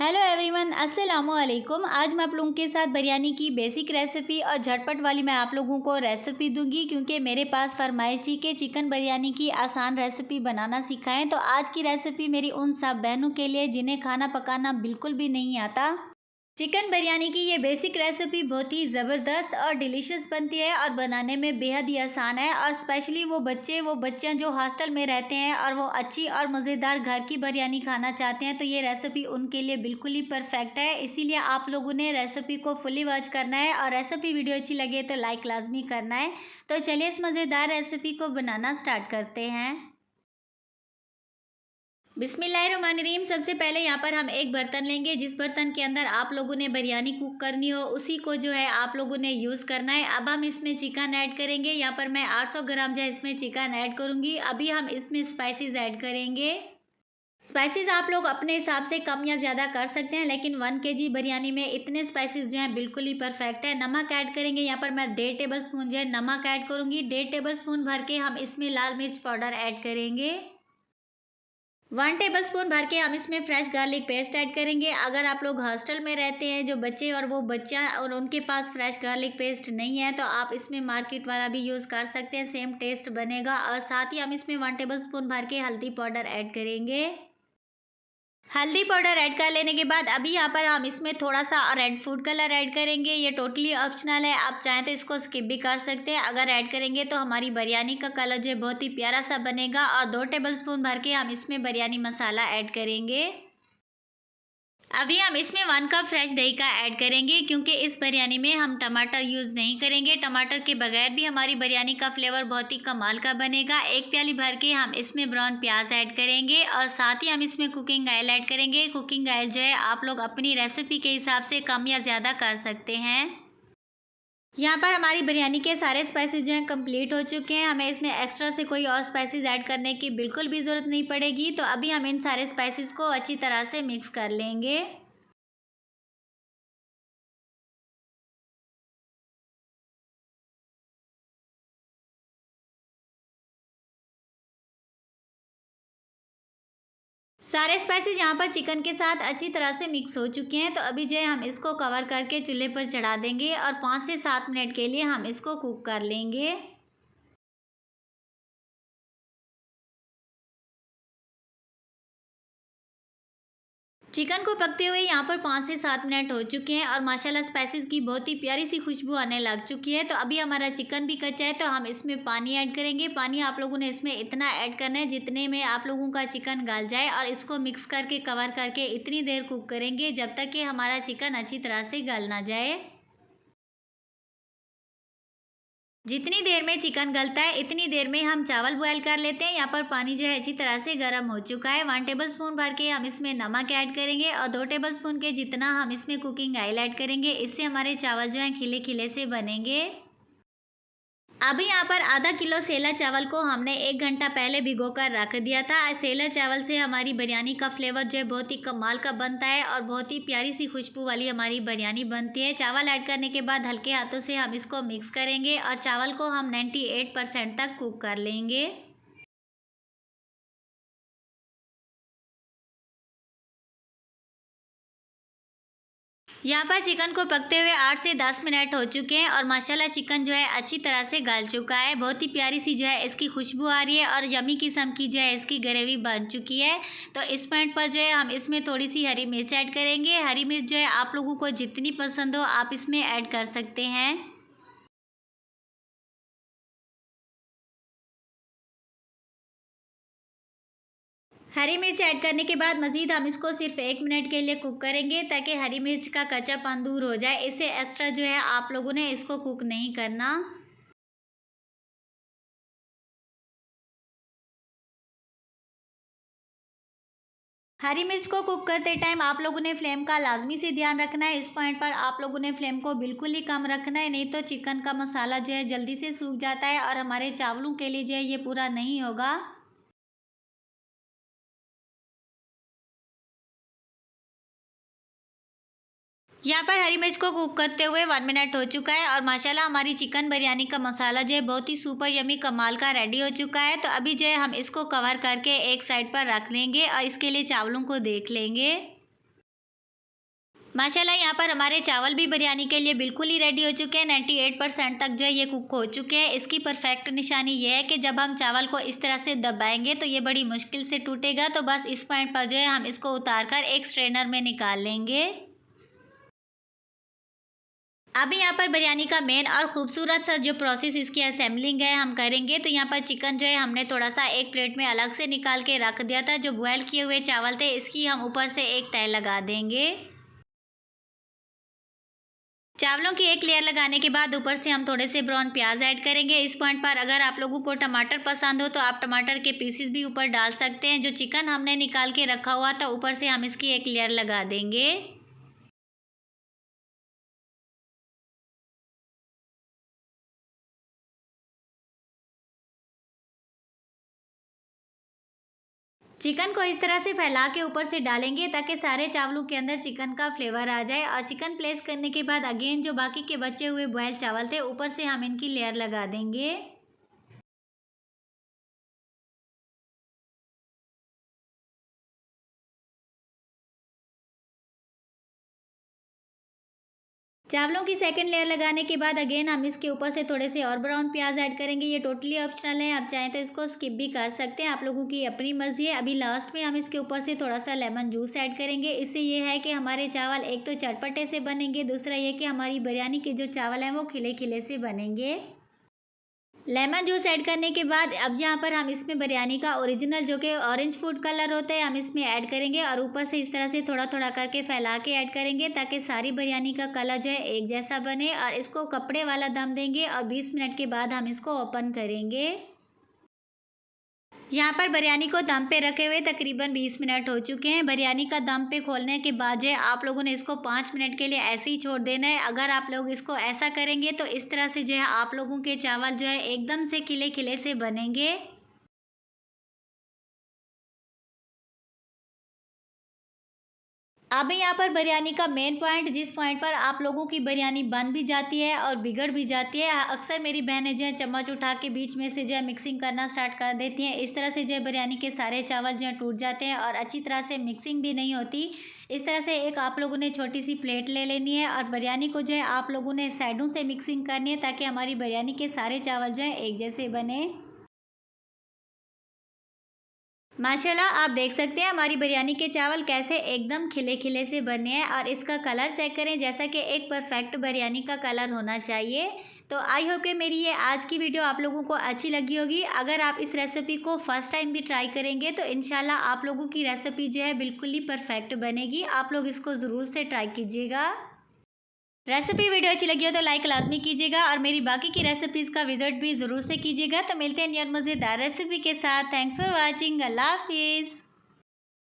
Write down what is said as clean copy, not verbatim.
Hello everyone, अस्सलामु अलैकुम। आज मैं आप लोगों के साथ बिरयानी की बेसिक रेसिपी और झटपट वाली मैं आप लोगों को रेसिपी दूंगी, क्योंकि मेरे पास फरमाइश थी कि चिकन बिरयानी की आसान रेसिपी बनाना सिखाएं। तो आज की रेसिपी मेरी उन सब बहनों के लिए जिन्हें खाना पकाना बिल्कुल भी नहीं आता। चिकन बिरयानी की ये बेसिक रेसिपी बहुत ही ज़बरदस्त और डिलीशियस बनती है और बनाने में बेहद ही आसान है। और स्पेशली वो बच्चियां जो हॉस्टल में रहते हैं और वो अच्छी और मज़ेदार घर की बिरयानी खाना चाहते हैं, तो ये रेसिपी उनके लिए बिल्कुल ही परफेक्ट है। इसीलिए आप लोगों ने रेसिपी को फुली वॉच करना है और रेसिपी वीडियो अच्छी लगे तो लाइक लाजमी करना है। तो चलिए इस मज़ेदार रेसिपी को बनाना स्टार्ट करते हैं। बिस्मिल्लाहिर्रहमानिर्रहीम। सबसे पहले यहाँ पर हम एक बर्तन लेंगे। जिस बर्तन के अंदर आप लोगों ने बिरयानी कुक करनी हो उसी को जो है आप लोगों ने यूज़ करना है। अब हम इसमें चिकन ऐड करेंगे। यहाँ पर मैं 800 ग्राम जो है इसमें चिकन ऐड करूँगी। अभी हम इसमें स्पाइसेस ऐड करेंगे। स्पाइसेस आप लोग अपने हिसाब से कम या ज़्यादा कर सकते हैं, लेकिन 1 केजी बिरयानी में इतने स्पाइसेस जो हैं बिल्कुल ही परफेक्ट है। नमक ऐड करेंगे। यहाँ पर मैं 1.5 टेबल स्पून जो है नमक ऐड करूँगी। 1.5 टेबल स्पून भर के हम इसमें लाल मिर्च पाउडर ऐड करेंगे। 1 टेबल स्पून भर के हम इसमें फ्रेश गार्लिक पेस्ट ऐड करेंगे। अगर आप लोग हॉस्टल में रहते हैं जो बच्चे और वो बच्चा और उनके पास फ्रेश गार्लिक पेस्ट नहीं है, तो आप इसमें मार्केट वाला भी यूज़ कर सकते हैं, सेम टेस्ट बनेगा। और साथ ही हम इसमें 1 टेबल स्पून भर के हल्दी पाउडर ऐड करेंगे। हल्दी पाउडर ऐड कर लेने के बाद अभी यहाँ पर हम इसमें थोड़ा सा रेड फूड कलर ऐड करेंगे। ये टोटली ऑप्शनल है, आप चाहें तो इसको स्किप भी कर सकते हैं। अगर ऐड करेंगे तो हमारी बिरयानी का कलर जो है बहुत ही प्यारा सा बनेगा। और 2 टेबल स्पून भर के हम इसमें बिरयानी मसाला ऐड करेंगे। अभी हम इसमें 1 कप फ्रेश दही का ऐड करेंगे, क्योंकि इस बिरयानी में हम टमाटर यूज़ नहीं करेंगे। टमाटर के बगैर भी हमारी बिरयानी का फ्लेवर बहुत ही कमाल का बनेगा। 1 प्याली भर के हम इसमें ब्राउन प्याज ऐड करेंगे और साथ ही हम इसमें कुकिंग ऑयल ऐड करेंगे। कुकिंग ऑयल जो है आप लोग अपनी रेसिपी के हिसाब से कम या ज़्यादा कर सकते हैं। यहाँ पर हमारी बिरयानी के सारे स्पाइसेस जो हैं कंप्लीट हो चुके हैं। हमें इसमें एक्स्ट्रा से कोई और स्पाइसेस ऐड करने की बिल्कुल भी ज़रूरत नहीं पड़ेगी। तो अभी हम इन सारे स्पाइसेस को अच्छी तरह से मिक्स कर लेंगे। सारे स्पाइसेस यहाँ पर चिकन के साथ अच्छी तरह से मिक्स हो चुके हैं। तो अभी जो है हम इसको कवर करके चूल्हे पर चढ़ा देंगे और 5 से 7 मिनट के लिए हम इसको कुक कर लेंगे। चिकन को पकते हुए यहाँ पर 5 से 7 मिनट हो चुके हैं और माशाल्लाह स्पाइसेस की बहुत ही प्यारी सी खुशबू आने लग चुकी है। तो अभी हमारा चिकन भी कच्चा है, तो हम इसमें पानी ऐड करेंगे। पानी आप लोगों ने इसमें इतना ऐड करना है जितने में आप लोगों का चिकन गल जाए, और इसको मिक्स करके कवर करके इतनी देर कुक करेंगे जब तक कि हमारा चिकन अच्छी तरह से गल ना जाए। जितनी देर में चिकन गलता है इतनी देर में हम चावल बॉयल कर लेते हैं। यहाँ पर पानी जो है अच्छी तरह से गर्म हो चुका है। 1 टेबल स्पून भर के हम इसमें नमक ऐड करेंगे और 2 टेबल स्पून के जितना हम इसमें कुकिंग ऑयल ऐड करेंगे। इससे हमारे चावल जो हैं खिले खिले से बनेंगे। अभी यहाँ पर आधा किलो सेला चावल को हमने 1 घंटा पहले भिगो कर रख दिया था। सेला चावल से हमारी बिरयानी का फ्लेवर जो है बहुत ही कमाल का बनता है और बहुत ही प्यारी सी खुशबू वाली हमारी बिरयानी बनती है। चावल ऐड करने के बाद हल्के हाथों से हम इसको मिक्स करेंगे और चावल को हम 98% तक कुक कर लेंगे। यहाँ पर चिकन को पकते हुए 8 से 10 मिनट हो चुके हैं और माशाल्लाह चिकन जो है अच्छी तरह से गल चुका है। बहुत ही प्यारी सी जो है इसकी खुशबू आ रही है और यमी किस्म की जो है इसकी ग्रेवी बन चुकी है। तो इस पॉइंट पर जो है हम इसमें थोड़ी सी हरी मिर्च ऐड करेंगे। हरी मिर्च जो है आप लोगों को जितनी पसंद हो आप इसमें ऐड कर सकते हैं। हरी मिर्च ऐड करने के बाद मज़ीद हम इसको सिर्फ 1 मिनट के लिए कुक करेंगे, ताकि हरी मिर्च का कच्चापन दूर हो जाए। इससे एक्स्ट्रा जो है आप लोगों ने इसको कुक नहीं करना। हरी मिर्च को कुक करते टाइम आप लोगों ने फ्लेम का लाजमी से ध्यान रखना है। इस पॉइंट पर आप लोगों ने फ्लेम को बिल्कुल ही कम रखना है, नहीं तो चिकन का मसाला जो है जल्दी से सूख जाता है और हमारे चावलों के लिए जो है ये पूरा नहीं होगा। यहाँ पर हरी मिर्च को कुक करते हुए 1 मिनट हो चुका है और माशाल्लाह हमारी चिकन बिरयानी का मसाला जो है बहुत ही सुपर यमी कमाल का रेडी हो चुका है। तो अभी जो है हम इसको कवर करके एक साइड पर रख लेंगे और इसके लिए चावलों को देख लेंगे। माशाल्लाह यहाँ पर हमारे चावल भी बिरयानी के लिए बिल्कुल ही रेडी हो चुके हैं। 98% तक जो है ये कुक हो चुके हैं। इसकी परफेक्ट निशानी ये है कि जब हम चावल को इस तरह से दबाएंगे तो ये बड़ी मुश्किल से टूटेगा। तो बस इस पॉइंट पर जो है हम इसको उतार कर एक स्ट्रेनर में निकाल लेंगे। अभी यहाँ पर बिरयानी का मेन और ख़ूबसूरत सा जो प्रोसेस इसकी असेंबलिंग है हम करेंगे। तो यहाँ पर चिकन जो है हमने थोड़ा सा एक प्लेट में अलग से निकाल के रख दिया था। जो बॉयल किए हुए चावल थे इसकी हम ऊपर से एक तह लगा देंगे। चावलों की एक लेयर लगाने के बाद ऊपर से हम थोड़े से ब्राउन प्याज ऐड करेंगे। इस पॉइंट पर अगर आप लोगों को टमाटर पसंद हो तो आप टमाटर के पीसेस भी ऊपर डाल सकते हैं। जो चिकन हमने निकाल के रखा हुआ था ऊपर से हम इसकी एक लेयर लगा देंगे। चिकन को इस तरह से फैला के ऊपर से डालेंगे ताकि सारे चावलों के अंदर चिकन का फ्लेवर आ जाए। और चिकन प्लेस करने के बाद अगेन जो बाकी के बचे हुए बॉयल चावल थे ऊपर से हम इनकी लेयर लगा देंगे। चावलों की सेकंड लेयर लगाने के बाद अगेन हम इसके ऊपर से थोड़े से और ब्राउन प्याज ऐड करेंगे। ये टोटली ऑप्शनल है, आप चाहें तो इसको स्किप भी कर सकते हैं, आप लोगों की अपनी मर्जी है। अभी लास्ट में हम इसके ऊपर से थोड़ा सा लेमन जूस ऐड करेंगे। इससे ये है कि हमारे चावल एक तो चटपटे से बनेंगे, दूसरा ये कि हमारी बिरयानी के जो चावल हैं वो खिले खिले से बनेंगे। लेमन जूस ऐड करने के बाद अब यहाँ पर हम इसमें बिरयानी का ओरिजिनल जो कि ऑरेंज फूड कलर होता है हम इसमें ऐड करेंगे और ऊपर से इस तरह से थोड़ा थोड़ा करके फैला के ऐड करेंगे ताकि सारी बिरयानी का कलर जो है एक जैसा बने। और इसको कपड़े वाला दम देंगे और 20 मिनट के बाद हम इसको ओपन करेंगे। यहाँ पर बिरयानी को दम पे रखे हुए तकरीबन 20 मिनट हो चुके हैं। बिरयानी का दम पे खोलने के बाद जो है आप लोगों ने इसको 5 मिनट के लिए ऐसे ही छोड़ देना है। अगर आप लोग इसको ऐसा करेंगे तो इस तरह से जो है आप लोगों के चावल जो है एकदम से खिले खिले से बनेंगे। अब यहाँ पर बिरयानी का मेन पॉइंट, जिस पॉइंट पर आप लोगों की बिरयानी बन भी जाती है और बिगड़ भी जाती है। अक्सर मेरी बहनें जो है चम्मच उठा के बीच में से जो है मिक्सिंग करना स्टार्ट कर देती हैं। इस तरह से जो है बिरयानी के सारे चावल जो है टूट जाते हैं और अच्छी तरह से मिक्सिंग भी नहीं होती। इस तरह से एक आप लोगों ने छोटी सी प्लेट ले लेनी है और बिरयानी को जो है आप लोगों ने साइडों से मिक्सिंग करनी है ताकि हमारी बिरयानी के सारे चावल जो है एक जैसे बने। माशाल्लाह आप देख सकते हैं हमारी बिरयानी के चावल कैसे एकदम खिले खिले से बने हैं और इसका कलर चेक करें जैसा कि एक परफेक्ट बिरयानी का कलर होना चाहिए। तो आई होप कि मेरी ये आज की वीडियो आप लोगों को अच्छी लगी होगी। अगर आप इस रेसिपी को फर्स्ट टाइम भी ट्राई करेंगे तो इंशाल्लाह आप लोगों की रेसिपी जो है बिल्कुल ही परफेक्ट बनेगी। आप लोग इसको ज़रूर से ट्राई कीजिएगा। रेसिपी वीडियो अच्छी लगी हो तो लाइक लाजमी कीजिएगा और मेरी बाकी की रेसिपीज़ का विजिट भी ज़रूर से कीजिएगा। तो मिलते हैं न्यू मज़ेदार रेसिपी के साथ। Thanks for watching. अल्लाह हाफिज़।